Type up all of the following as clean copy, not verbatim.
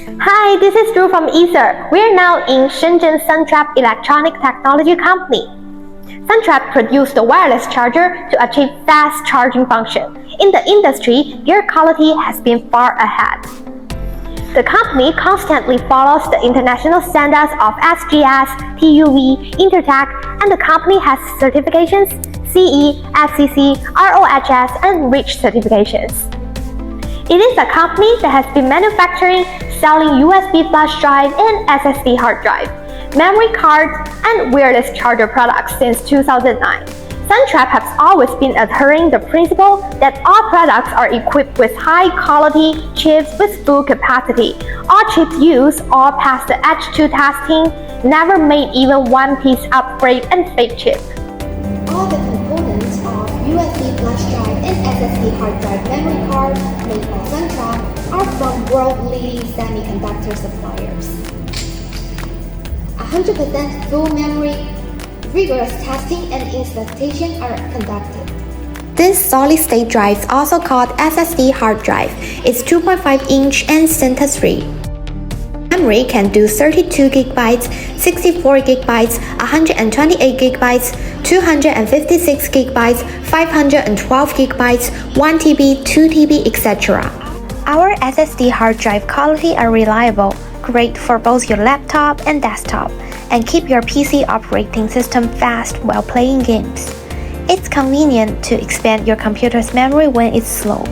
Hi, this is Drew from Ether. We are now in Shenzhen Suntrap electronic technology company. Suntrap produced a wireless charger to achieve fast charging function. In the industry, gear quality has been far ahead. The company constantly follows the international standards of SGS, TUV, Intertech, and the company has certifications CE, FCC, ROHS, and REACH certifications. It is a company that has been manufacturing, selling USB flash drive and SSD hard drive, memory cards, and wireless charger products since 2009. Suntrap has always been adhering the principle that all products are equipped with high-quality chips with full capacity. All chips used all pass the H2 testing, never made even one piece upgrade and fake chip. All the components of USB flash drive and SSD hard drive memory card made by Suntrap are from world-leading semiconductor suppliers. 100% full memory, rigorous testing and installation are conducted. This solid-state drive, also called SSD hard drive, is 2.5-inch and center-free. Memory can do 32 GB, 64 GB, 128 GB, 256 GB, 512 GB, 1 TB, 2 TB, etc. Our SSD hard drive quality are reliable, great for both your laptop and desktop, and keep your PC operating system fast while playing games. It's convenient to expand your computer's memory when it's slow.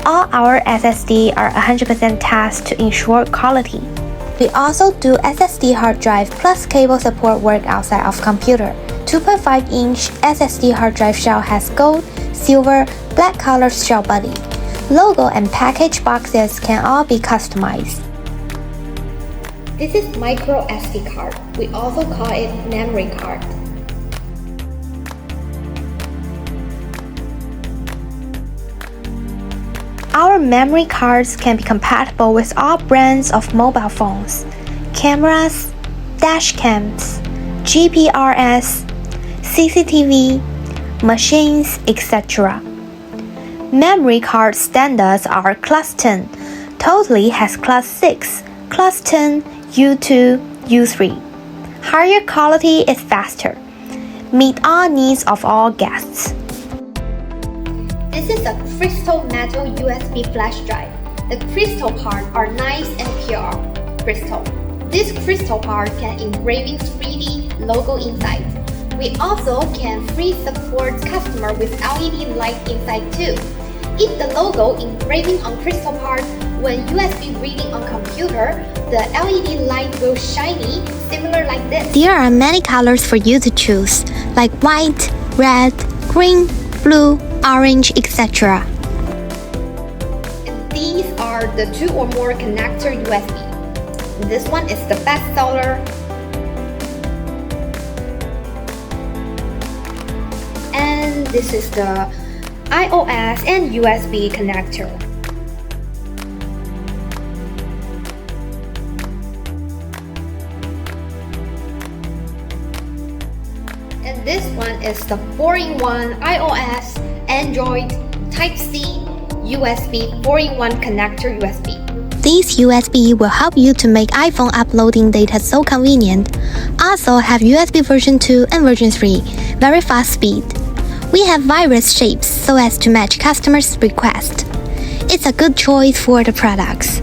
All our SSD are 100% test to ensure quality. We also do SSD hard drive plus cable support work outside of computer. 2.5-inch SSD hard drive shell has gold, silver, black color shell body. Logo and package boxes can all be customized. This is micro SD card. We also call it memory card. Our memory cards can be compatible with all brands of mobile phones, cameras, dash cams, GPRS, CCTV, machines, etc. Memory card standards are Class 10, totally has Class 6, Class 10, U2, U3. Higher quality is faster. Meet all needs of all guests. This is a crystal metal USB flash drive. The crystal part are nice and pure crystal. This crystal part can engraving 3D logo inside. We also can free support customer with LED light inside too. If the logo engraving on crystal part, when USB reading on computer, the LED light will shiny, similar like this. There are many colors for you to choose, like white, red, green, blue, orange, etc. And these are the 2 or more connector USB. This one is the best seller. And this is the iOS and USB connector. And this one is the 4-in-1 iOS, Android, Type-C, USB, 4-in-1 connector USB. These USB will help you to make iPhone uploading data so convenient. Also have USB version 2 and version 3, very fast speed. We have various shapes so as to match customers' request. It's a good choice for the products.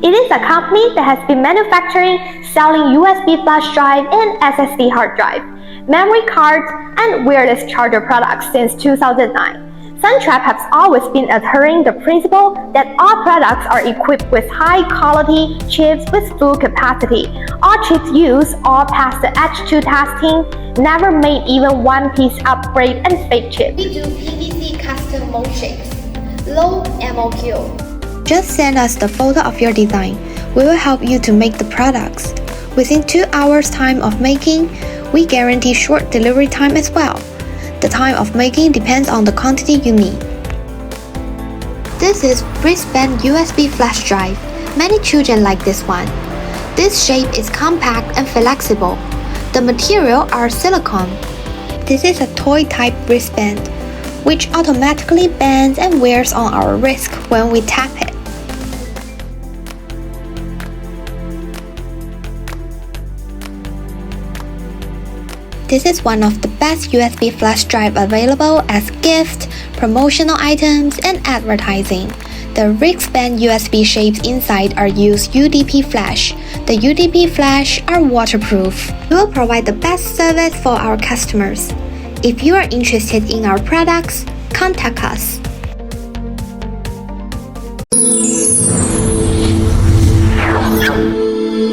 It is a company that has been manufacturing, selling USB flash drive and SSD hard drive, memory cards, and wireless charger products since 2009. Suntrap has always been adhering the principle that all products are equipped with high-quality chips with full capacity. All chips used all pass the H2 testing, never made even one piece upgrade and fake chip. We do PVC custom mold shapes, low MOQ. Just send us the photo of your design. We will help you to make the products. Within 2 hours time of making, we guarantee short delivery time as well. The time of making depends on the quantity you need. This is wristband USB flash drive. Many children like this one. This shape is compact and flexible. The material are silicone. This is a toy type wristband, which automatically bends and wears on our wrist when we tap it. This is one of the best USB flash drive available as gift, promotional items, and advertising. The wristband USB shapes inside are used UDP flash. The UDP flash are waterproof. We will provide the best service for our customers. If you are interested in our products, contact us.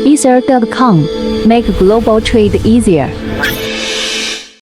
Ether.com. Make global trade easier.